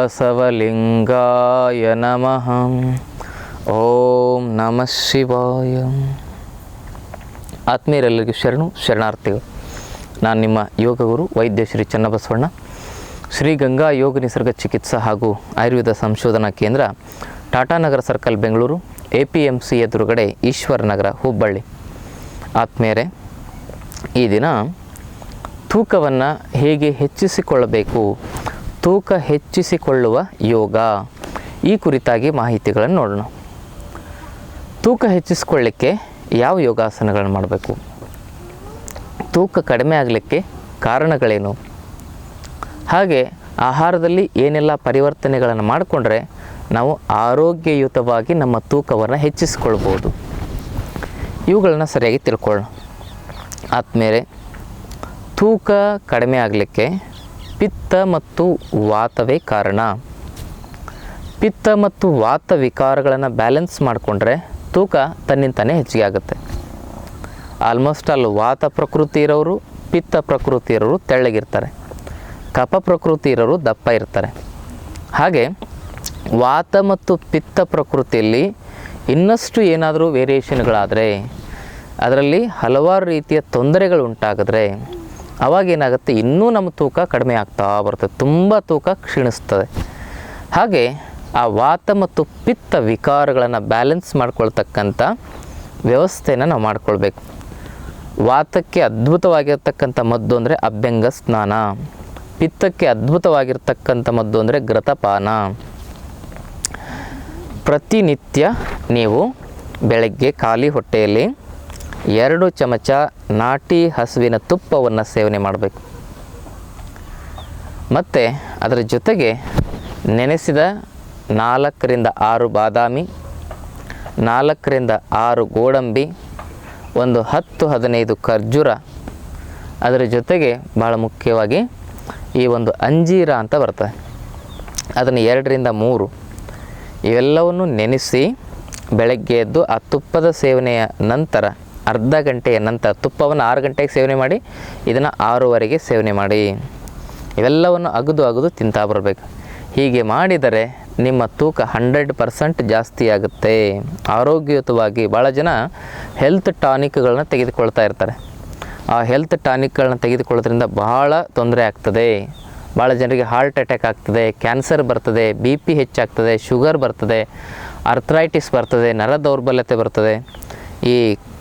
ಬಸವಲಿಂಗಾಯ ನಮಃ. ಓಂ ನಮಃ ಶಿವಾಯ. ಆತ್ಮೀಯರೆಲ್ಲರಿಗೂ ಶರಣಾರ್ಥಿಗಳು. ನಾನು ನಿಮ್ಮ ಯೋಗ ಗುರು ವೈದ್ಯ ಶ್ರೀ ಚನ್ನಬಸವಣ್ಣ. ಶ್ರೀ ಗಂಗಾ ಯೋಗ ನಿಸರ್ಗ ಚಿಕಿತ್ಸಾ ಹಾಗೂ ಆಯುರ್ವೇದ ಸಂಶೋಧನಾ ಕೇಂದ್ರ, ಟಾಟಾನಗರ ಸರ್ಕಲ್, ಬೆಂಗಳೂರು, APMC ಎದುರುಗಡೆ, ಈಶ್ವರ ನಗರ, ಹುಬ್ಬಳ್ಳಿ. ಆತ್ಮೀಯರೇ, ಈ ದಿನ ತೂಕವನ್ನು ಹೇಗೆ ಹೆಚ್ಚಿಸಿಕೊಳ್ಳಬೇಕು, ತೂಕ ಹೆಚ್ಚಿಸಿಕೊಳ್ಳುವ ಯೋಗ, ಈ ಕುರಿತಾಗಿ ಮಾಹಿತಿಗಳನ್ನು ನೋಡೋಣ. ತೂಕ ಹೆಚ್ಚಿಸಿಕೊಳ್ಳಲಿಕ್ಕೆ ಯಾವ ಯೋಗಾಸನಗಳನ್ನು ಮಾಡಬೇಕು, ತೂಕ ಕಡಿಮೆ ಆಗಲಿಕ್ಕೆ ಕಾರಣಗಳೇನು, ಹಾಗೆ ಆಹಾರದಲ್ಲಿ ಏನೆಲ್ಲ ಪರಿವರ್ತನೆಗಳನ್ನು ಮಾಡಿಕೊಂಡ್ರೆ ನಾವು ಆರೋಗ್ಯಯುತವಾಗಿ ನಮ್ಮ ತೂಕವನ್ನು ಹೆಚ್ಚಿಸಿಕೊಳ್ಬೋದು, ಇವುಗಳನ್ನು ಸರಿಯಾಗಿ ತಿಳ್ಕೊಳ್ಳೋಣ. ಆದಮೇಲೆ ತೂಕ ಕಡಿಮೆ ಆಗಲಿಕ್ಕೆ ಪಿತ್ತ ಮತ್ತು ವಾತವೇ ಕಾರಣ. ಪಿತ್ತ ಮತ್ತು ವಾತ ವಿಕಾರಗಳನ್ನು ಬ್ಯಾಲೆನ್ಸ್ ಮಾಡಿಕೊಂಡ್ರೆ ತೂಕ ತನ್ನಿಂತಾನೇ ಹೆಚ್ಚಿಗೆ ಆಗುತ್ತೆ. ಆಲ್ಮೋಸ್ಟ್ ಆಲ್ ವಾತ ಪ್ರಕೃತಿ ಇರೋರು, ಪಿತ್ತ ಪ್ರಕೃತಿ ಇರೋರು ತೆಳ್ಳಗಿರ್ತಾರೆ, ಕಫ ಪ್ರಕೃತಿ ಇರೋರು ದಪ್ಪ ಇರ್ತಾರೆ. ಹಾಗೆ ವಾತ ಮತ್ತು ಪಿತ್ತ ಪ್ರಕೃತಿಯಲ್ಲಿ ಇನ್ನಷ್ಟು ಏನಾದರೂ ವೇರಿಯೇಷನ್ಗಳಾದರೆ, ಅದರಲ್ಲಿ ಹಲವಾರು ರೀತಿಯ ತೊಂದರೆಗಳು ಉಂಟಾಗಿದ್ರೆ ಅವಾಗೇನಾಗುತ್ತೆ, ಇನ್ನೂ ನಮ್ಮ ತೂಕ ಕಡಿಮೆ ಆಗ್ತಾ ಬರ್ತದೆ, ತುಂಬ ತೂಕ ಕ್ಷೀಣಿಸ್ತದೆ. ಹಾಗೆ ಆ ವಾತ ಮತ್ತು ಪಿತ್ತ ವಿಕಾರಗಳನ್ನು ಬ್ಯಾಲೆನ್ಸ್ ಮಾಡ್ಕೊಳ್ತಕ್ಕಂಥ ವ್ಯವಸ್ಥೆನ ನಾವು ಮಾಡ್ಕೊಳ್ಬೇಕು. ವಾತಕ್ಕೆ ಅದ್ಭುತವಾಗಿರ್ತಕ್ಕಂಥ ಮದ್ದು ಅಂದರೆ ಅಭ್ಯಂಗ ಸ್ನಾನ, ಪಿತ್ತಕ್ಕೆ ಅದ್ಭುತವಾಗಿರ್ತಕ್ಕಂಥ ಮದ್ದು ಅಂದರೆ ಘೃತಪಾನ. ಪ್ರತಿನಿತ್ಯ ನೀವು ಬೆಳಗ್ಗೆ ಖಾಲಿ ಹೊಟ್ಟೆಯಲ್ಲಿ 2 ಚಮಚ ನಾಟಿ ಹಸುವಿನ ತುಪ್ಪವನ್ನು ಸೇವನೆ ಮಾಡಬೇಕು. ಮತ್ತು ಅದರ ಜೊತೆಗೆ ನೆನೆಸಿದ 4 ರಿಂದ 6 ಬಾದಾಮಿ, 4 ರಿಂದ 6 ಗೋಡಂಬಿ, ಒಂದು 10-15 ಖರ್ಜೂರ, ಅದರ ಜೊತೆಗೆ ಭಾಳ ಮುಖ್ಯವಾಗಿ ಈ ಒಂದು ಅಂಜೀರ ಅಂತ ಬರ್ತದೆ, ಅದನ್ನು 2 ರಿಂದ 3 ಇವೆಲ್ಲವನ್ನು ನೆನೆಸಿ ಬೆಳಗ್ಗೆ ಎದ್ದು ಆ ತುಪ್ಪದ ಸೇವನೆಯ ನಂತರ ಅರ್ಧ ಗಂಟೆಯ ನಂತರ, ತುಪ್ಪವನ್ನು 6 ಗಂಟೆಗೆ ಸೇವನೆ ಮಾಡಿ, ಇದನ್ನು 6:30ಗೆ ಸೇವನೆ ಮಾಡಿ. ಇವೆಲ್ಲವನ್ನು ಅಗದು ತಿಂತಾ ಬರಬೇಕು. ಹೀಗೆ ಮಾಡಿದರೆ ನಿಮ್ಮ ತೂಕ 100% ಜಾಸ್ತಿ ಆಗುತ್ತೆ. ಆರೋಗ್ಯಯುತವಾಗಿ ಭಾಳ ಜನ ಹೆಲ್ತ್ ಟಾನಿಕ್ಗಳನ್ನ ತೆಗೆದುಕೊಳ್ತಾ ಇರ್ತಾರೆ. ಆ ಹೆಲ್ತ್ ಟಾನಿಕ್ಗಳನ್ನ ತೆಗೆದುಕೊಳ್ಳೋದ್ರಿಂದ ಭಾಳ ತೊಂದರೆ ಆಗ್ತದೆ. ಭಾಳ ಜನರಿಗೆ ಹಾರ್ಟ್ ಅಟ್ಯಾಕ್ ಆಗ್ತದೆ, ಕ್ಯಾನ್ಸರ್ ಬರ್ತದೆ, BP ಹೆಚ್ಚಾಗ್ತದೆ, ಶುಗರ್ ಬರ್ತದೆ, ಅರ್ಥ್ರೈಟಿಸ್ ಬರ್ತದೆ, ನರ ದೌರ್ಬಲ್ಯತೆ ಬರ್ತದೆ. ಈ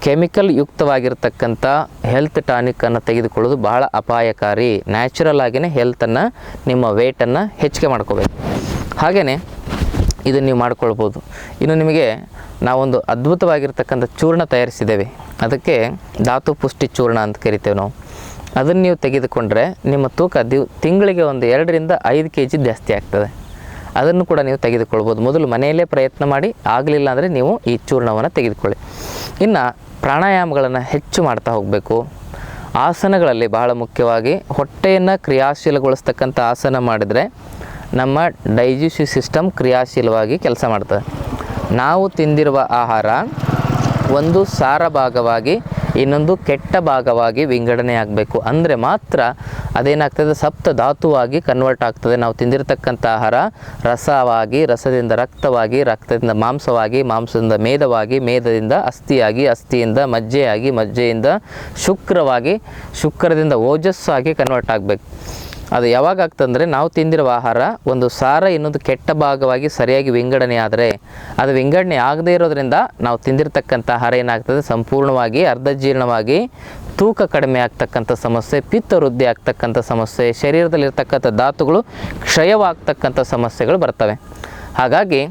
ಕೆಮಿಕಲ್ ಯುಕ್ತವಾಗಿರ್ತಕ್ಕಂಥ ಹೆಲ್ತ್ ಟಾನಿಕನ್ನು ತೆಗೆದುಕೊಳ್ಳೋದು ಬಹಳ ಅಪಾಯಕಾರಿ. ನ್ಯಾಚುರಲ್ ಆಗಿಯೇ ಹೆಲ್ತನ್ನು, ನಿಮ್ಮ ವೇಟನ್ನು ಹೆಚ್ಚಿಗೆ ಮಾಡ್ಕೋಬೇಕು. ಹಾಗೆಯೇ ಇದನ್ನು ನೀವು ಮಾಡ್ಕೊಳ್ಬೋದು. ಇನ್ನು ನಿಮಗೆ ನಾವೊಂದು ಅದ್ಭುತವಾಗಿರ್ತಕ್ಕಂಥ ಚೂರ್ಣ ತಯಾರಿಸಿದ್ದೇವೆ, ಅದಕ್ಕೆ ಧಾತು ಪುಷ್ಟಿ ಚೂರ್ಣ ಅಂತ ಕರಿತೇವೆ ನಾವು. ಅದನ್ನು ನೀವು ತೆಗೆದುಕೊಂಡ್ರೆ ನಿಮ್ಮ ತೂಕ ತಿಂಗಳಿಗೆ ಒಂದು 2 ರಿಂದ 5 kg ಜಾಸ್ತಿ ಆಗ್ತದೆ. ಅದನ್ನು ಕೂಡ ನೀವು ತೆಗೆದುಕೊಳ್ಬೋದು. ಮೊದಲು ಮನೆಯಲ್ಲೇ ಪ್ರಯತ್ನ ಮಾಡಿ, ಆಗಲಿಲ್ಲ ಅಂದರೆ ನೀವು ಈ ಚೂರ್ಣವನ್ನು ತೆಗೆದುಕೊಳ್ಳಿ. ಇನ್ನು ಪ್ರಾಣಾಯಾಮಗಳನ್ನು ಹೆಚ್ಚು ಮಾಡ್ತಾ ಹೋಗಬೇಕು. ಆಸನಗಳಲ್ಲಿ ಬಹಳ ಮುಖ್ಯವಾಗಿ ಹೊಟ್ಟೆಯನ್ನು ಕ್ರಿಯಾಶೀಲಗೊಳಿಸ್ತಕ್ಕಂಥ ಆಸನ ಮಾಡಿದರೆ ನಮ್ಮ ಡೈಜೆಸ್ಟಿವ್ ಸಿಸ್ಟಮ್ ಕ್ರಿಯಾಶೀಲವಾಗಿ ಕೆಲಸ ಮಾಡ್ತದೆ. ನಾವು ತಿಂದಿರುವ ಆಹಾರ ಒಂದು ಸಾರ ಭಾಗವಾಗಿ ಇನ್ನೊಂದು ಕೆಟ್ಟ ಭಾಗವಾಗಿ ವಿಂಗಡಣೆ ಆಗಬೇಕು. ಅಂದರೆ ಮಾತ್ರ ಅದೇನಾಗ್ತದೆ, ಸಪ್ತ ಧಾತುವಾಗಿ ಕನ್ವರ್ಟ್ ಆಗ್ತದೆ. ನಾವು ತಿಂದಿರತಕ್ಕಂಥ ಆಹಾರ ರಸವಾಗಿ, ರಸದಿಂದ ರಕ್ತವಾಗಿ, ರಕ್ತದಿಂದ ಮಾಂಸವಾಗಿ, ಮಾಂಸದಿಂದ ಮೇದವಾಗಿ, ಮೇದದಿಂದ ಅಸ್ಥಿಯಾಗಿ, ಅಸ್ಥಿಯಿಂದ ಮಜ್ಜೆಯಾಗಿ, ಮಜ್ಜೆಯಿಂದ ಶುಕ್ರವಾಗಿ, ಶುಕ್ರದಿಂದ ಓಜಸ್ಸಾಗಿ ಕನ್ವರ್ಟ್ ಆಗಬೇಕು. ಅದು ಯಾವಾಗ ಆಗ್ತಂದರೆ ನಾವು ತಿಂದಿರುವ ಆಹಾರ ಒಂದು ಸಾರ ಇನ್ನೊಂದು ಕೆಟ್ಟ ಭಾಗವಾಗಿ ಸರಿಯಾಗಿ ವಿಂಗಡಣೆ ಆದರೆ, ಅದು ವಿಂಗಡಣೆ ಆಗದೇ ಇರೋದ್ರಿಂದ ನಾವು ತಿಂದಿರತಕ್ಕಂಥ ಆಹಾರ ಏನಾಗ್ತದೆ, ಸಂಪೂರ್ಣವಾಗಿ ಅರ್ಧಜೀರ್ಣವಾಗಿ ತೂಕ ಕಡಿಮೆ ಆಗ್ತಕ್ಕಂಥ ಸಮಸ್ಯೆ, ಪಿತ್ತ ವೃದ್ಧಿ ಆಗ್ತಕ್ಕಂಥ ಸಮಸ್ಯೆ, ಶರೀರದಲ್ಲಿರ್ತಕ್ಕಂಥ ಧಾತುಗಳು ಕ್ಷಯವಾಗ್ತಕ್ಕಂಥ ಸಮಸ್ಯೆಗಳು ಬರ್ತವೆ. ಹಾಗಾಗಿ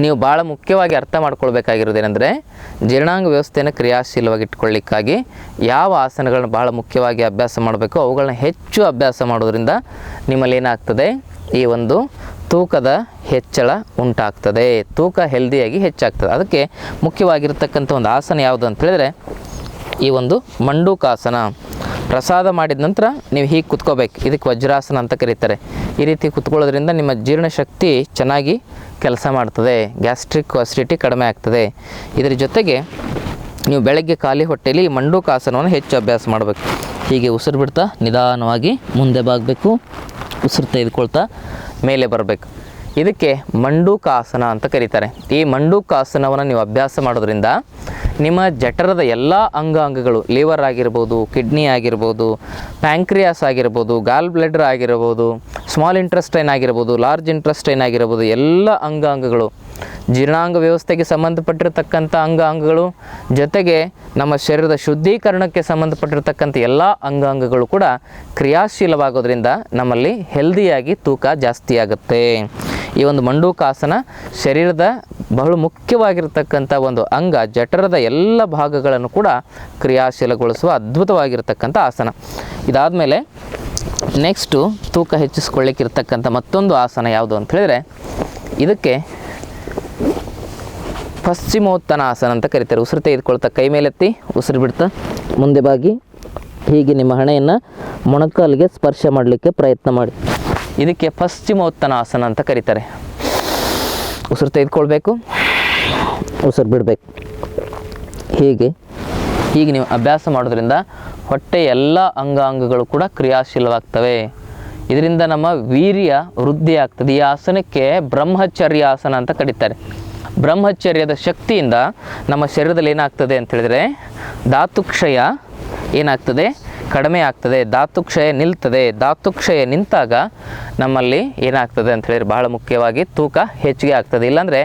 ನೀವು ಭಾಳ ಮುಖ್ಯವಾಗಿ ಅರ್ಥ ಮಾಡ್ಕೊಳ್ಬೇಕಾಗಿರೋದೇನೆಂದರೆ, ಜೀರ್ಣಾಂಗ ವ್ಯವಸ್ಥೆಯನ್ನು ಕ್ರಿಯಾಶೀಲವಾಗಿ ಇಟ್ಕೊಳ್ಳಿಕ್ಕಾಗಿ ಯಾವ ಆಸನಗಳನ್ನ ಭಾಳ ಮುಖ್ಯವಾಗಿ ಅಭ್ಯಾಸ ಮಾಡಬೇಕು, ಅವುಗಳನ್ನ ಹೆಚ್ಚು ಅಭ್ಯಾಸ ಮಾಡೋದ್ರಿಂದ ನಿಮ್ಮಲ್ಲಿ ಏನಾಗ್ತದೆ, ಈ ಒಂದು ತೂಕದ ಹೆಚ್ಚಳ ಉಂಟಾಗ್ತದೆ, ತೂಕ ಹೆಲ್ದಿಯಾಗಿ ಹೆಚ್ಚಾಗ್ತದೆ. ಅದಕ್ಕೆ ಮುಖ್ಯವಾಗಿರ್ತಕ್ಕಂಥ ಒಂದು ಆಸನ ಯಾವುದು ಅಂತ ಹೇಳಿದ್ರೆ, ಈ ಒಂದು ಮಂಡೂಕಾಸನ. ಪ್ರಸಾದ ಮಾಡಿದ ನಂತರ ನೀವು ಹೀಗೆ ಕುತ್ಕೋಬೇಕು, ಇದಕ್ಕೆ ವಜ್ರಾಸನ ಅಂತ ಕರೀತಾರೆ. ಈ ರೀತಿ ಕುತ್ಕೊಳ್ಳೋದ್ರಿಂದ ನಿಮ್ಮ ಜೀರ್ಣಶಕ್ತಿ ಚೆನ್ನಾಗಿ ಕೆಲಸ ಮಾಡ್ತದೆ, ಗ್ಯಾಸ್ಟ್ರಿಕ್ ಅಸಿಡಿಟಿ ಕಡಿಮೆ ಆಗ್ತದೆ. ಇದರ ಜೊತೆಗೆ ನೀವು ಬೆಳಗ್ಗೆ ಖಾಲಿ ಹೊಟ್ಟೆಯಲ್ಲಿ ಈ ಮಂಡೂಕಾಸನವನ್ನು ಹೆಚ್ಚು ಅಭ್ಯಾಸ ಮಾಡಬೇಕು. ಹೀಗೆ ಉಸಿರು ಬಿಡ್ತಾ ನಿಧಾನವಾಗಿ ಮುಂದೆ ಬಾಗಬೇಕು, ಉಸಿರು ತೆಗೆದುಕೊಳ್ತಾ ಮೇಲೆ ಬರಬೇಕು. ಇದಕ್ಕೆ ಮಂಡೂಕಾಸನ ಅಂತ ಕರೀತಾರೆ. ಈ ಮಂಡೂಕಾಸನವನ್ನು ನೀವು ಅಭ್ಯಾಸ ಮಾಡೋದ್ರಿಂದ ನಿಮ್ಮ ಜಠರದ ಎಲ್ಲ ಅಂಗಾಂಗಗಳು, ಲಿವರ್ ಆಗಿರ್ಬೋದು, ಕಿಡ್ನಿ ಆಗಿರ್ಬೋದು, ಪ್ಯಾಂಕ್ರಿಯಾಸ್ ಆಗಿರ್ಬೋದು, ಗಾಲ್ ಬ್ಲೆಡರ್ ಆಗಿರ್ಬೋದು, ಸ್ಮಾಲ್ ಇಂಟ್ರೆಸ್ಟೈನ್ ಆಗಿರ್ಬೋದು, ಲಾರ್ಜ್ ಇಂಟ್ರೆಸ್ಟೈನ್ ಆಗಿರ್ಬೋದು, ಎಲ್ಲ ಅಂಗಾಂಗಗಳು, ಜೀರ್ಣಾಂಗ ವ್ಯವಸ್ಥೆಗೆ ಸಂಬಂಧಪಟ್ಟಿರತಕ್ಕಂಥ ಅಂಗಾಂಗಗಳು, ಜೊತೆಗೆ ನಮ್ಮ ಶರೀರದ ಶುದ್ಧೀಕರಣಕ್ಕೆ ಸಂಬಂಧಪಟ್ಟಿರತಕ್ಕಂಥ ಎಲ್ಲ ಅಂಗಾಂಗಗಳು ಕೂಡ ಕ್ರಿಯಾಶೀಲವಾಗೋದ್ರಿಂದ ನಮ್ಮಲ್ಲಿ ಹೆಲ್ದಿಯಾಗಿ ತೂಕ ಜಾಸ್ತಿ ಆಗುತ್ತೆ. ಈ ಒಂದು ಮಂಡೂಕಾಸನ ಶರೀರದ ಬಹಳ ಮುಖ್ಯವಾಗಿರ್ತಕ್ಕಂಥ ಒಂದು ಅಂಗ, ಜಠರದ ಎಲ್ಲ ಭಾಗಗಳನ್ನು ಕೂಡ ಕ್ರಿಯಾಶೀಲಗೊಳಿಸುವ ಅದ್ಭುತವಾಗಿರ್ತಕ್ಕಂಥ ಆಸನ. ಇದಾದಮೇಲೆ ನೆಕ್ಸ್ಟು ತೂಕ ಹೆಚ್ಚಿಸ್ಕೊಳ್ಳಿಕ್ಕಿರ್ತಕ್ಕಂಥ ಮತ್ತೊಂದು ಆಸನ ಯಾವುದು ಅಂತ ಹೇಳಿದರೆ, ಇದಕ್ಕೆ ಪಶ್ಚಿಮೋತ್ತನಾಸನ ಅಂತ ಕರೀತಾರೆ. ಉಸಿರು ತೆಗೆದುಕೊಳ್ತಾ ಕೈ ಮೇಲೆತ್ತಿ ಉಸಿರು ಬಿಡ್ತಾ ಮುಂದೆ ಬಾಗಿ ಹೀಗೆ ನಿಮ್ಮ ಹಣೆಯನ್ನು ಮೊಣಕಾಲಿಗೆ ಸ್ಪರ್ಶ ಮಾಡಲಿಕ್ಕೆ ಪ್ರಯತ್ನ ಮಾಡಿ. ಇದಕ್ಕೆ ಪಶ್ಚಿಮೋತ್ತನಾಸನ ಅಂತ ಕರೀತಾರೆ. ಉಸಿರು ತೆಗೆದುಕೊಳ್ಬೇಕು, ಉಸಿರು ಬಿಡಬೇಕು. ಹೀಗೆ ನೀವು ಅಭ್ಯಾಸ ಮಾಡೋದ್ರಿಂದ ಹೊಟ್ಟೆಯ ಎಲ್ಲ ಅಂಗಾಂಗಗಳು ಕೂಡ ಕ್ರಿಯಾಶೀಲವಾಗ್ತವೆ. ಇದರಿಂದ ನಮ್ಮ ವೀರ್ಯ ವೃದ್ಧಿ ಆಗ್ತದೆ. ಈ ಆಸನಕ್ಕೆ ಬ್ರಹ್ಮಚರ್ಯಾಸನ ಅಂತ ಕರೀತಾರೆ. ಬ್ರಹ್ಮಚರ್ಯದ ಶಕ್ತಿಯಿಂದ ನಮ್ಮ ಶರೀರದಲ್ಲಿ ಏನಾಗ್ತದೆ ಅಂತ ಹೇಳಿದರೆ, ಧಾತುಕ್ಷಯ ಏನಾಗ್ತದೆ, ಕಡಿಮೆ ಆಗ್ತದೆ. ಧಾತುಕ್ಷಯ ನಿಲ್ತದೆ. ಧಾತುಕ್ಷಯ ನಿಂತಾಗ ನಮ್ಮಲ್ಲಿ ಏನಾಗ್ತದೆ ಅಂತ ಹೇಳಿದ್ರೆ ಬಹಳ ಮುಖ್ಯವಾಗಿ ತೂಕ ಹೆಚ್ಚಿಗೆ ಆಗ್ತದೆ. ಇಲ್ಲಾಂದರೆ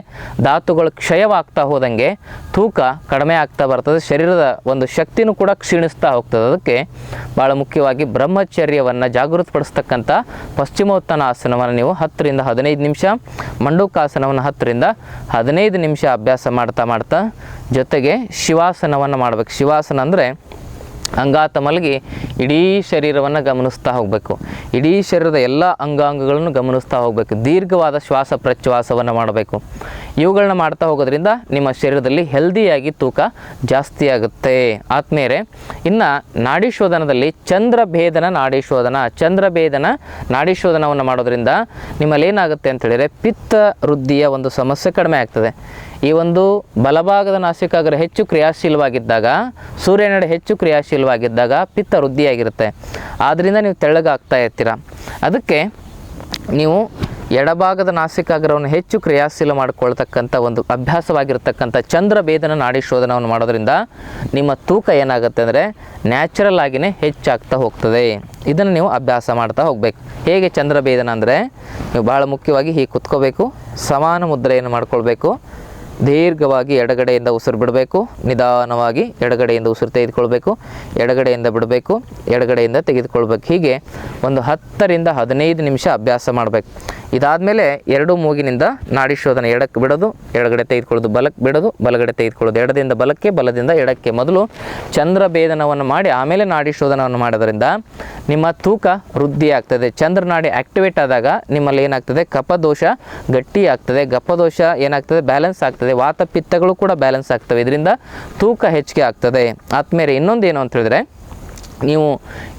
ಧಾತುಗಳು ಕ್ಷಯವಾಗ್ತಾ ಹೋದಂಗೆ ತೂಕ ಕಡಿಮೆ ಆಗ್ತಾ ಬರ್ತದೆ. ಶರೀರದ ಒಂದು ಶಕ್ತಿನೂ ಕೂಡ ಕ್ಷೀಣಿಸ್ತಾ ಹೋಗ್ತದೆ. ಅದಕ್ಕೆ ಭಾಳ ಮುಖ್ಯವಾಗಿ ಬ್ರಹ್ಮಚರ್ಯವನ್ನು ಜಾಗೃತಪಡಿಸ್ತಕ್ಕಂಥ ಪಶ್ಚಿಮೋತ್ತನಾಸನವನ್ನು ನೀವು 10 ರಿಂದ 15 ನಿಮಿಷ, ಮಂಡೂಕಾಸನವನ್ನು 10 ರಿಂದ 15 ನಿಮಿಷ ಅಭ್ಯಾಸ ಮಾಡ್ತಾ ಜೊತೆಗೆ ಶಿವಾಸನವನ್ನು ಮಾಡಬೇಕು. ಶಿವಾಸನ ಅಂದರೆ ಅಂಗಾತ ಮಲಗಿ ಇಡೀ ಶರೀರವನ್ನು ಗಮನಿಸ್ತಾ ಹೋಗಬೇಕು. ಇಡೀ ಶರೀರದ ಎಲ್ಲ ಅಂಗಾಂಗಗಳನ್ನು ಗಮನಿಸ್ತಾ ಹೋಗಬೇಕು. ದೀರ್ಘವಾದ ಶ್ವಾಸ ಪ್ರಶ್ವಾಸವನ್ನು ಮಾಡಬೇಕು. ಇವುಗಳನ್ನ ಮಾಡ್ತಾ ಹೋಗೋದ್ರಿಂದ ನಿಮ್ಮ ಶರೀರದಲ್ಲಿ ಹೆಲ್ದಿಯಾಗಿ ತೂಕ ಜಾಸ್ತಿ ಆಗುತ್ತೆ. ಆತ್ಮೀಯರೇ, ಇನ್ನು ನಾಡಿಶೋಧನದಲ್ಲಿ ಚಂದ್ರಭೇದನ ನಾಡಿಶೋಧನವನ್ನು ಮಾಡೋದ್ರಿಂದ ನಿಮ್ಮಲ್ಲಿ ಏನಾಗುತ್ತೆ ಅಂತ ಹೇಳಿದರೆ ಪಿತ್ತ ವೃದ್ಧಿಯ ಒಂದು ಸಮಸ್ಯೆ ಕಡಿಮೆ ಆಗ್ತದೆ. ಈ ಒಂದು ಬಲಭಾಗದ ನಾಸಿಕಾಗ್ರ ಹೆಚ್ಚು ಕ್ರಿಯಾಶೀಲವಾಗಿದ್ದಾಗ, ಸೂರ್ಯನಡೆ ಹೆಚ್ಚು ಕ್ರಿಯಾಶೀಲವಾಗಿದ್ದಾಗ ಪಿತ್ತ ವೃದ್ಧಿಯಾಗಿರುತ್ತೆ. ಆದ್ದರಿಂದ ನೀವು ತೆಳ್ಳಗಾಗ್ತಾ ಇರ್ತೀರ. ಅದಕ್ಕೆ ನೀವು ಎಡಭಾಗದ ನಾಸಿಕಾಗ್ರವನ್ನು ಹೆಚ್ಚು ಕ್ರಿಯಾಶೀಲ ಮಾಡಿಕೊಳ್ತಕ್ಕಂಥ ಒಂದು ಅಭ್ಯಾಸವಾಗಿರ್ತಕ್ಕಂಥ ಚಂದ್ರಭೇದನ ನಾಡಿಶೋಧನವನ್ನು ಮಾಡೋದ್ರಿಂದ ನಿಮ್ಮ ತೂಕ ಏನಾಗುತ್ತೆ ಅಂದರೆ ನ್ಯಾಚುರಲ್ ಆಗಿಯೇ ಹೆಚ್ಚಾಗ್ತಾ ಹೋಗ್ತದೆ. ಇದನ್ನು ನೀವು ಅಭ್ಯಾಸ ಮಾಡ್ತಾ ಹೋಗಬೇಕು. ಹೇಗೆ ಚಂದ್ರಭೇದನ ಅಂದರೆ, ನೀವು ಭಾಳ ಮುಖ್ಯವಾಗಿ ಹೀಗೆ ಕುತ್ಕೋಬೇಕು, ಸಮಾನ ಮುದ್ರೆಯನ್ನು ಮಾಡ್ಕೊಳ್ಬೇಕು, ದೀರ್ಘವಾಗಿ ಎಡಗಡೆಯಿಂದ ಉಸಿರು ಬಿಡಬೇಕು, ನಿಧಾನವಾಗಿ ಎಡಗಡೆಯಿಂದ ಉಸಿರು ತೆಗೆದುಕೊಳ್ಬೇಕು, ಎಡಗಡೆಯಿಂದ ಬಿಡಬೇಕು, ಎಡಗಡೆಯಿಂದ ತೆಗೆದುಕೊಳ್ಬೇಕು. ಹೀಗೆ ಒಂದು 10 ರಿಂದ 15 ನಿಮಿಷ ಅಭ್ಯಾಸ ಮಾಡಬೇಕು. ಇದಾದಮೇಲೆ ಎರಡು ಮೂಗಿನಿಂದ ನಾಡಿಶೋಧನ, ಎಡಕ್ಕೆ ಬಿಡೋದು, ಎಡಗಡೆ ತೆಗೆದುಕೊಳ್ಳೋದು, ಬಲಕ್ಕೆ ಬಿಡೋದು, ಬಲಗಡೆ ತೆಗೆದುಕೊಳ್ಳೋದು, ಎಡದಿಂದ ಬಲಕ್ಕೆ, ಬಲದಿಂದ ಎಡಕ್ಕೆ. ಮೊದಲು ಚಂದ್ರಭೇದನವನ್ನು ಮಾಡಿ ಆಮೇಲೆ ನಾಡಿಶೋಧನವನ್ನು ಮಾಡೋದ್ರಿಂದ ನಿಮ್ಮ ತೂಕ ವೃದ್ಧಿ ಆಗ್ತದೆ. ಚಂದ್ರನಾಡಿ ಆ್ಯಕ್ಟಿವೇಟ್ ಆದಾಗ ನಿಮ್ಮಲ್ಲಿ ಏನಾಗ್ತದೆ, ಕಫದೋಷ ಗಟ್ಟಿ ಆಗ್ತದೆ, ಗಫದೋಷ ಏನಾಗ್ತದೆ, ಬ್ಯಾಲೆನ್ಸ್ ಆಗ್ತದೆ, ವಾತ ಪಿತ್ತಗಳು ಕೂಡ ಬ್ಯಾಲೆನ್ಸ್ ಆಗ್ತವೆ. ಇದರಿಂದ ತೂಕ ಹೆಚ್ಚಿಗೆ ಆಗ್ತದೆ. ಆದ್ಮೇಲೆ ಇನ್ನೊಂದೇನು ಅಂತ ಹೇಳಿದ್ರೆ, ನೀವು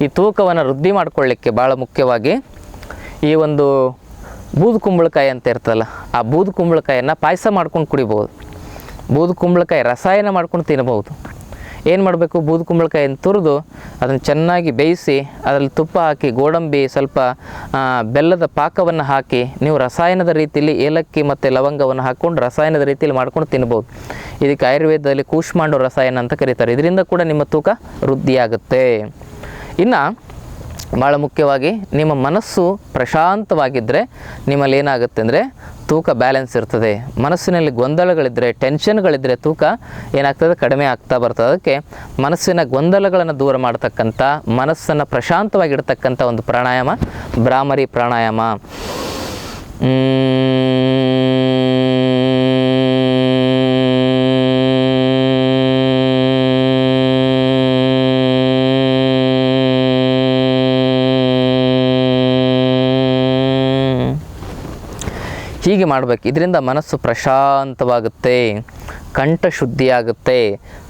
ಈ ತೂಕವನ್ನು ವೃದ್ಧಿ ಮಾಡಿಕೊಳ್ಳಿಕ್ಕೆ ಭಾಳ ಮುಖ್ಯವಾಗಿ ಈ ಒಂದು ಬೂದು ಕುಂಬಳಕಾಯಿ ಅಂತ ಇರ್ತಲ್ಲ, ಆ ಬೂದು ಕುಂಬಳಕಾಯನ್ನು ಪಾಯಸ ಮಾಡ್ಕೊಂಡು ಕುಡಿಬೋದು. ಬೂದು ಕುಂಬಳಕಾಯಿ ರಸಾಯನ ಮಾಡ್ಕೊಂಡು ತಿನ್ಬೋದು. ಏನು ಮಾಡಬೇಕು, ಬೂದು ಕುಂಬಳಕಾಯಿಯನ್ನು ತುರಿದು ಅದನ್ನು ಚೆನ್ನಾಗಿ ಬೇಯಿಸಿ ಅದರಲ್ಲಿ ತುಪ್ಪ ಹಾಕಿ, ಗೋಡಂಬಿ, ಸ್ವಲ್ಪ ಬೆಲ್ಲದ ಪಾಕವನ್ನು ಹಾಕಿ ನೀವು ರಸಾಯನದ ರೀತಿಯಲ್ಲಿ ಏಲಕ್ಕಿ ಮತ್ತು ಲವಂಗವನ್ನು ಹಾಕ್ಕೊಂಡು ರಸಾಯನದ ರೀತಿಯಲ್ಲಿ ಮಾಡ್ಕೊಂಡು ತಿನ್ಬೋದು. ಇದಕ್ಕೆ ಆಯುರ್ವೇದದಲ್ಲಿ ಕೂಷ್ಮಾಂಡು ರಸಾಯನ ಅಂತ ಕರೀತಾರೆ. ಇದರಿಂದ ಕೂಡ ನಿಮ್ಮ ತೂಕ ವೃದ್ಧಿಯಾಗುತ್ತೆ. ಇನ್ನು ಭಾಳ ಮುಖ್ಯವಾಗಿ ನಿಮ್ಮ ಮನಸ್ಸು ಪ್ರಶಾಂತವಾಗಿದ್ದರೆ ನಿಮ್ಮಲ್ಲಿ ಏನಾಗುತ್ತೆ ಅಂದರೆ ತೂಕ ಬ್ಯಾಲೆನ್ಸ್ ಇರ್ತದೆ. ಮನಸ್ಸಿನಲ್ಲಿ ಗೊಂದಲಗಳಿದ್ದರೆ, ಟೆನ್ಷನ್ಗಳಿದ್ದರೆ ತೂಕ ಏನಾಗ್ತದೆ, ಕಡಿಮೆ ಆಗ್ತಾ ಬರ್ತದೆ. ಅದಕ್ಕೆ ಮನಸ್ಸಿನ ಗೊಂದಲಗಳನ್ನು ದೂರ ಮಾಡ್ತಕ್ಕಂಥ, ಮನಸ್ಸನ್ನು ಪ್ರಶಾಂತವಾಗಿಡ್ತಕ್ಕಂಥ ಒಂದು ಪ್ರಾಣಾಯಾಮ ಭ್ರಾಮರಿ ಪ್ರಾಣಾಯಾಮ. ಹೀಗೆ ಮಾಡಬೇಕು. ಇದರಿಂದ ಮನಸ್ಸು ಪ್ರಶಾಂತವಾಗುತ್ತೆ, ಕಂಠ ಶುದ್ಧಿಯಾಗುತ್ತೆ,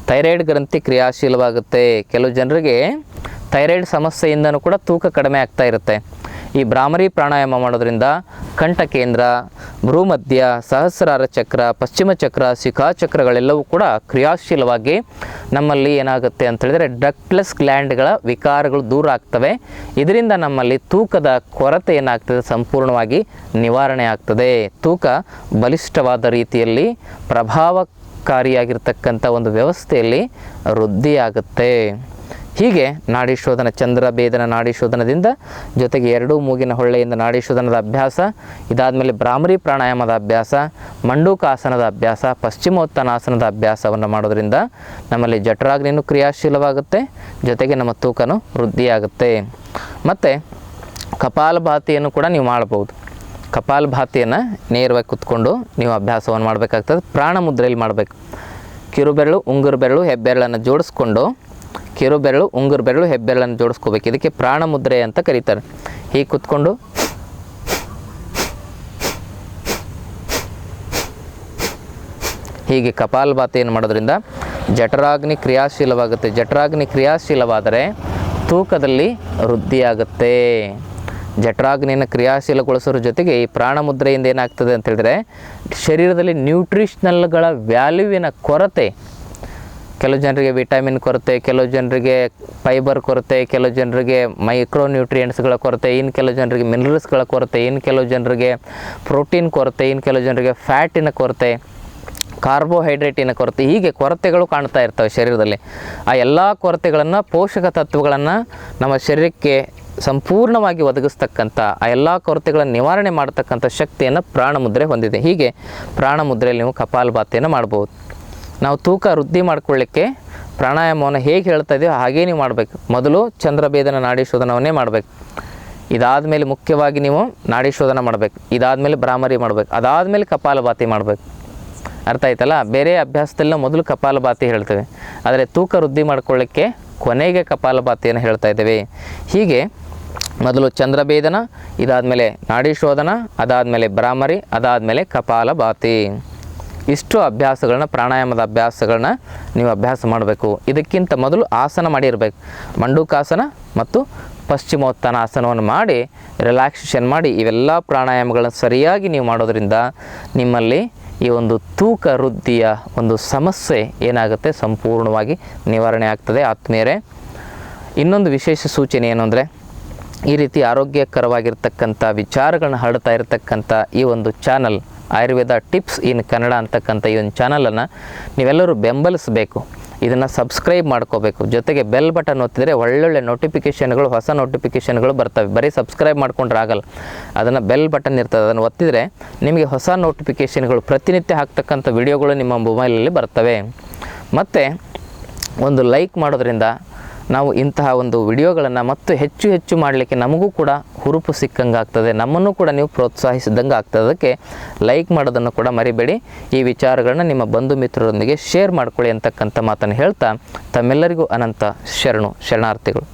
ಥೈರಾಯ್ಡ್ ಗ್ರಂಥಿ ಕ್ರಿಯಾಶೀಲವಾಗುತ್ತೆ. ಕೆಲವು ಜನರಿಗೆ ಥೈರಾಯ್ಡ್ ಸಮಸ್ಯೆಯಿಂದನೂ ಕೂಡ ತೂಕ ಕಡಿಮೆ ಆಗ್ತಾ ಇರುತ್ತೆ. ಈ ಈ ಭ್ರಾಮರಿ ಪ್ರಾಣಾಯಾಮ ಮಾಡೋದ್ರಿಂದ ಕಂಠಕೇಂದ್ರ, ಭ್ರೂಮಧ್ಯ, ಸಹಸ್ರಾರ ಚಕ್ರ, ಪಶ್ಚಿಮ ಚಕ್ರ, ಶಿಖಾಚಕ್ರಗಳೆಲ್ಲವೂ ಕೂಡ ಕ್ರಿಯಾಶೀಲವಾಗಿ ನಮ್ಮಲ್ಲಿ ಏನಾಗುತ್ತೆ ಅಂತ ಹೇಳಿದರೆ ಡಕ್ಟ್ಲೆಸ್ ಗ್ಲ್ಯಾಂಡ್ಗಳ ವಿಕಾರಗಳು ದೂರ ಆಗ್ತವೆ. ಇದರಿಂದ ನಮ್ಮಲ್ಲಿ ತೂಕದ ಕೊರತೆ ಏನಾಗ್ತದೆ ಸಂಪೂರ್ಣವಾಗಿ ನಿವಾರಣೆ ಆಗ್ತದೆ. ತೂಕ ಬಲಿಷ್ಠವಾದ ರೀತಿಯಲ್ಲಿ ಪ್ರಭಾವಕಾರಿಯಾಗಿರ್ತಕ್ಕಂಥ ಒಂದು ವ್ಯವಸ್ಥೆಯಲ್ಲಿ ವೃದ್ಧಿಯಾಗುತ್ತೆ. ಹೀಗೆ ನಾಡಿ ಶೋಧನ, ಚಂದ್ರಭೇದನ ನಾಡಿ ಶೋಧನದಿಂದ ಜೊತೆಗೆ ಎರಡೂ ಮೂಗಿನ ಹೊಳ್ಳೆಯಿಂದ ನಾಡಿ ಶೋಧನದ ಅಭ್ಯಾಸ, ಇದಾದಮೇಲೆ ಭ್ರಾಮರಿ ಪ್ರಾಣಾಯಾಮದ ಅಭ್ಯಾಸ, ಮಂಡೂಕಾಸನದ ಅಭ್ಯಾಸ, ಪಶ್ಚಿಮೋತ್ತನಾಸನದ ಅಭ್ಯಾಸವನ್ನು ಮಾಡೋದ್ರಿಂದ ನಮ್ಮಲ್ಲಿ ಜಠರಾಗ್ನಿಯೂ ಕ್ರಿಯಾಶೀಲವಾಗುತ್ತೆ, ಜೊತೆಗೆ ನಮ್ಮ ತೂಕನೂ ವೃದ್ಧಿಯಾಗುತ್ತೆ. ಮತ್ತು ಕಪಾಲಭಾತಿಯನ್ನು ಕೂಡ ನೀವು ಮಾಡ್ಬೋದು. ಕಪಾಲಭಾತಿಯನ್ನು ನೇರವಾಗಿ ಕುತ್ಕೊಂಡು ನೀವು ಅಭ್ಯಾಸವನ್ನು ಮಾಡಬೇಕಾಗ್ತದೆ. ಪ್ರಾಣ ಮುದ್ರೆಯಲ್ಲಿ ಮಾಡಬೇಕು. ಕಿರುಬೆರಳು, ಉಂಗುರು ಬೆರಳು, ಹೆಬ್ಬೆರಳನ್ನು ಜೋಡಿಸ್ಕೊಂಡು, ಕಿರುಬೆರಳು, ಉಂಗುರು ಬೆರಳು, ಹೆಬ್ಬೆರಳನ್ನು ಜೋಡಿಸ್ಕೋಬೇಕು. ಇದಕ್ಕೆ ಪ್ರಾಣ ಮುದ್ರೆ ಅಂತ ಕರೀತಾರೆ. ಹೀಗೆ ಕುತ್ಕೊಂಡು ಹೀಗೆ ಕಪಾಲಭಾತಿಯನ್ನು ಮಾಡೋದ್ರಿಂದ ಜಠರಾಗ್ನಿ ಕ್ರಿಯಾಶೀಲವಾಗುತ್ತೆ. ಜಠರಾಗ್ನಿ ಕ್ರಿಯಾಶೀಲವಾದರೆ ತೂಕದಲ್ಲಿ ವೃದ್ಧಿಯಾಗುತ್ತೆ. ಜಠರಾಗ್ನಿಯನ್ನು ಕ್ರಿಯಾಶೀಲಗೊಳಿಸೋದ್ರ ಜೊತೆಗೆ ಈ ಪ್ರಾಣಮುದ್ರೆಯಿಂದ ಏನಾಗ್ತದೆ ಅಂತ ಹೇಳಿದ್ರೆ ಶರೀರದಲ್ಲಿ ನ್ಯೂಟ್ರಿಷನಲ್ಗಳ ವ್ಯಾಲ್ಯೂವಿನ ಕೊರತೆ, ಕೆಲವು ಜನರಿಗೆ ವಿಟಮಿನ್ ಕೊರತೆ, ಕೆಲವು ಜನರಿಗೆ ಫೈಬರ್ ಕೊರತೆ, ಕೆಲವು ಜನರಿಗೆ ಮೈಕ್ರೋ ನ್ಯೂಟ್ರಿಯೆಂಟ್ಸ್ಗಳ ಕೊರತೆ, ಇನ್ನು ಕೆಲವು ಜನರಿಗೆ ಮಿನರಲ್ಸ್ಗಳ ಕೊರತೆ, ಇನ್ನು ಕೆಲವು ಜನರಿಗೆ ಪ್ರೋಟೀನ್ ಕೊರತೆ, ಇನ್ನು ಕೆಲವು ಜನರಿಗೆ ಫ್ಯಾಟಿನ ಕೊರತೆ, ಕಾರ್ಬೋಹೈಡ್ರೇಟಿನ ಕೊರತೆ, ಹೀಗೆ ಕೊರತೆಗಳು ಕಾಣ್ತಾ ಇರ್ತವೆ ಶರೀರದಲ್ಲಿ. ಆ ಎಲ್ಲ ಕೊರತೆಗಳನ್ನು, ಪೋಷಕ ತತ್ವಗಳನ್ನು ನಮ್ಮ ಶರೀರಕ್ಕೆ ಸಂಪೂರ್ಣವಾಗಿ ಒದಗಿಸ್ತಕ್ಕಂಥ, ಆ ಎಲ್ಲ ಕೊರತೆಗಳನ್ನು ನಿವಾರಣೆ ಮಾಡ್ತಕ್ಕಂಥ ಶಕ್ತಿಯನ್ನು ಪ್ರಾಣಮುದ್ರೆ ಹೊಂದಿದೆ. ಹೀಗೆ ಪ್ರಾಣಮುದ್ರೆಯಲ್ಲಿ ನೀವು ಕಪಾಲಭಾತಿಯನ್ನು ಮಾಡ್ಬೋದು. ನಾವು ತೂಕ ವೃದ್ಧಿ ಮಾಡ್ಕೊಳ್ಳಿಕ್ಕೆ ಪ್ರಾಣಾಯಾಮವನ್ನು ಹೇಗೆ ಹೇಳ್ತಾ ಇದೆಯೋ ಹಾಗೇ ನೀವು ಮಾಡಬೇಕು. ಮೊದಲು ಚಂದ್ರಭೇದನ ನಾಡಿ ಶೋಧನವನ್ನೇ ಮಾಡಬೇಕು. ಇದಾದಮೇಲೆ ಮುಖ್ಯವಾಗಿ ನೀವು ನಾಡಿ ಶೋಧನ ಮಾಡಬೇಕು. ಇದಾದಮೇಲೆ ಭ್ರಾಮರಿ ಮಾಡಬೇಕು. ಅದಾದಮೇಲೆ ಕಪಾಲಭಾತಿ ಮಾಡಬೇಕು. ಅರ್ಥ ಆಯ್ತಲ್ಲ? ಬೇರೆ ಅಭ್ಯಾಸದಲ್ಲ ಮೊದಲು ಕಪಾಲಭಾತಿ ಹೇಳ್ತೇವೆ, ಆದರೆ ತೂಕ ವೃದ್ಧಿ ಮಾಡ್ಕೊಳ್ಳಿಕ್ಕೆ ಕೊನೆಗೆ ಕಪಾಲಭಾತಿಯನ್ನು ಹೇಳ್ತಾ ಇದ್ದೇವೆ. ಹೀಗೆ ಮೊದಲು ಚಂದ್ರಭೇದನ, ಇದಾದಮೇಲೆ ನಾಡಿ ಶೋಧನ, ಅದಾದಮೇಲೆ ಭ್ರಾಮರಿ, ಅದಾದಮೇಲೆ ಕಪಾಲಭಾತಿ. ಇಷ್ಟು ಅಭ್ಯಾಸಗಳನ್ನ, ಪ್ರಾಣಾಯಾಮದ ಅಭ್ಯಾಸಗಳನ್ನ ನೀವು ಅಭ್ಯಾಸ ಮಾಡಬೇಕು. ಇದಕ್ಕಿಂತ ಮೊದಲು ಆಸನ ಮಾಡಿರಬೇಕು. ಮಂಡೂಕಾಸನ ಮತ್ತು ಪಶ್ಚಿಮೋತ್ತನಾಸನವನ್ನು ಮಾಡಿ ರಿಲ್ಯಾಕ್ಸೇಷನ್ ಮಾಡಿ ಇವೆಲ್ಲ ಪ್ರಾಣಾಯಾಮಗಳನ್ನು ಸರಿಯಾಗಿ ನೀವು ಮಾಡೋದರಿಂದ ನಿಮ್ಮಲ್ಲಿ ಈ ಒಂದು ತೂಕ ವೃದ್ಧಿಯ ಒಂದು ಸಮಸ್ಯೆ ಏನಾಗುತ್ತೆ ಸಂಪೂರ್ಣವಾಗಿ ನಿವಾರಣೆ ಆಗ್ತದೆ. ಆತ್ಮೀಯರೇ, ಇನ್ನೊಂದು ವಿಶೇಷ ಸೂಚನೆ ಏನು ಅಂದರೆ, ಈ ರೀತಿ ಆರೋಗ್ಯಕರವಾಗಿರ್ತಕ್ಕಂಥ ವಿಚಾರಗಳನ್ನ ಹರಡ್ತಾ ಇರತಕ್ಕಂಥ ಈ ಒಂದು ಚಾನಲ್ ಆಯುರ್ವೇದ ಟಿಪ್ಸ್ ಇನ್ ಕನ್ನಡ ಅಂತಕ್ಕಂಥ ಈ ಒಂದು ಚಾನಲನ್ನು ನೀವೆಲ್ಲರೂ ಬೆಂಬಲಿಸಬೇಕು. ಇದನ್ನು ಸಬ್ಸ್ಕ್ರೈಬ್ ಮಾಡ್ಕೋಬೇಕು. ಜೊತೆಗೆ ಬೆಲ್ ಬಟನ್ ಒತ್ತಿದರೆ ಒಳ್ಳೊಳ್ಳೆ ನೋಟಿಫಿಕೇಷನ್ಗಳು, ಹೊಸ ನೋಟಿಫಿಕೇಷನ್ಗಳು ಬರ್ತವೆ. ಬರೀ ಸಬ್ಸ್ಕ್ರೈಬ್ ಮಾಡ್ಕೊಂಡ್ರೆ ಆಗಲ್ಲ, ಅದನ್ನು ಬೆಲ್ ಬಟನ್ ಇರ್ತದೆ, ಅದನ್ನು ಒತ್ತಿದರೆ ನಿಮಗೆ ಹೊಸ ನೋಟಿಫಿಕೇಷನ್ಗಳು, ಪ್ರತಿನಿತ್ಯ ಹಾಕ್ತಕ್ಕಂಥ ವಿಡಿಯೋಗಳು ನಿಮ್ಮ ಮೊಬೈಲಲ್ಲಿ ಬರ್ತವೆ. ಮತ್ತು ಒಂದು ಲೈಕ್ ಮಾಡೋದ್ರಿಂದ ನಾವು ಇಂತಹ ಒಂದು ವಿಡಿಯೋಗಳನ್ನು ಮತ್ತು ಹೆಚ್ಚು ಹೆಚ್ಚು ಮಾಡಲಿಕ್ಕೆ ನಮಗೂ ಕೂಡ ಹುರುಪು ಸಿಕ್ಕಂಗೆ ಆಗ್ತದೆ, ನಮ್ಮನ್ನು ಕೂಡ ನೀವು ಪ್ರೋತ್ಸಾಹಿಸಿದಂಗೆ ಆಗ್ತದೆ. ಅದಕ್ಕೆ ಲೈಕ್ ಮಾಡೋದನ್ನು ಕೂಡ ಮರಿಬೇಡಿ. ಈ ವಿಚಾರಗಳನ್ನ ನಿಮ್ಮ ಬಂಧು ಮಿತ್ರರೊಂದಿಗೆ ಶೇರ್ ಮಾಡ್ಕೊಳ್ಳಿ ಅಂತಕ್ಕಂಥ ಮಾತನ್ನು ಹೇಳ್ತಾ ತಮ್ಮೆಲ್ಲರಿಗೂ ಅನಂತ ಶರಣಾರ್ಥಿಗಳು.